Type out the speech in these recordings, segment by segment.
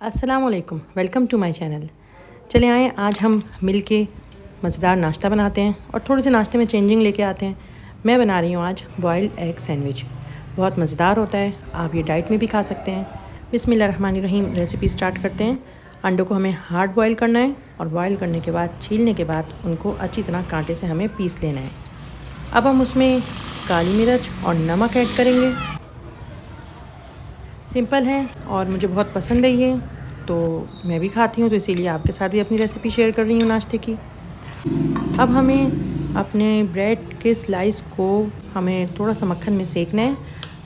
अस्सलामुअलैकुम, welcome to my channel. चले आएँ आज हम मिल के मज़ेदार नाश्ता बनाते हैं और थोड़े से नाश्ते में चेंजिंग लेके आते हैं। मैं बना रही हूँ आज बॉइल्ड एग सैंडविच। बहुत मज़ेदार होता है, आप ये डाइट में भी खा सकते हैं। बिस्मिल्लाहिर्रहमानिर्रहीम, रेसिपी स्टार्ट करते हैं। अंडों को हमें हार्ड बॉयल करना है और बॉयल करने के बाद छीलने के बाद उनको अच्छी तरह कांटे से हमें पीस लेना है। अब हम उसमें काली मिर्च और नमक ऐड करेंगे। सिंपल है और मुझे बहुत पसंद है ये, तो मैं भी खाती हूँ, तो इसीलिए आपके साथ भी अपनी रेसिपी शेयर कर रही हूँ नाश्ते की। अब हमें अपने ब्रेड के स्लाइस को हमें थोड़ा सा मक्खन में सेकना है।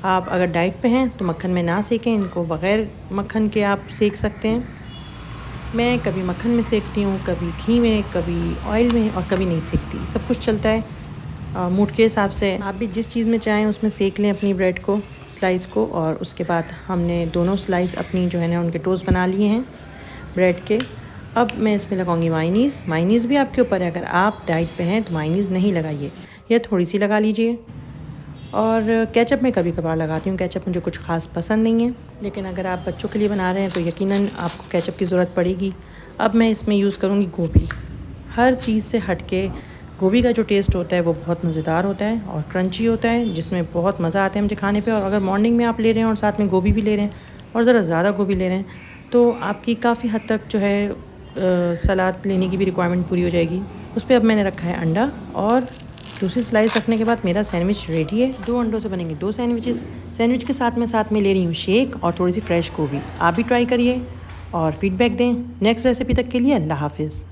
आप अगर डाइट पे हैं तो मक्खन में ना सेकें, इनको बग़ैर मक्खन के आप सेक सकते हैं। मैं कभी मक्खन में सेकती हूँ, कभी घी में, कभी ऑयल में और कभी नहीं सेकती, सब कुछ चलता है मूड के हिसाब से। आप भी जिस चीज़ में चाहें उसमें सेक लें अपनी ब्रेड को, स्लाइस को। और उसके बाद हमने दोनों स्लाइस अपनी जो है ना उनके टोस्ट बना लिए हैं ब्रेड के। अब मैं इसमें लगाऊंगी मायनीज़। मायनीज़ भी आपके ऊपर है, अगर आप डाइट पे हैं तो मायनीज़ नहीं लगाइए या थोड़ी सी लगा लीजिए। और केचप मैं कभी कभार लगाती हूँ, केचप मुझे कुछ ख़ास पसंद नहीं है, लेकिन अगर आप बच्चों के लिए बना रहे हैं तो यकीनन आपको केचप की ज़रूरत पड़ेगी। अब मैं इसमें यूज़ करूँगी गोभी। हर चीज़ से हट के गोभी का जो टेस्ट होता है वो बहुत मज़ेदार होता है और क्रंची होता है, जिसमें बहुत मज़ा आता है मुझे खाने पे। और अगर मॉर्निंग में आप ले रहे हैं और साथ में गोभी भी ले रहे हैं और ज़रा ज़्यादा गोभी ले रहे हैं तो आपकी काफ़ी हद तक जो है सलाद लेने की भी रिक्वायरमेंट पूरी हो जाएगी। उस पर अब मैंने रखा है अंडा और दूसरी स्लाइस रखने के बाद मेरा सैंडविच रेडी है। 2 अंडों से बनेंगे 2 सैंडविचेस। सैंडविच के साथ में ले रही हूँ शेक और थोड़ी सी फ्रेश गोभी। आप भी ट्राई करिए और फीडबैक दें। नेक्स्ट रेसिपी तक के लिए अल्लाह हाफ़िज़।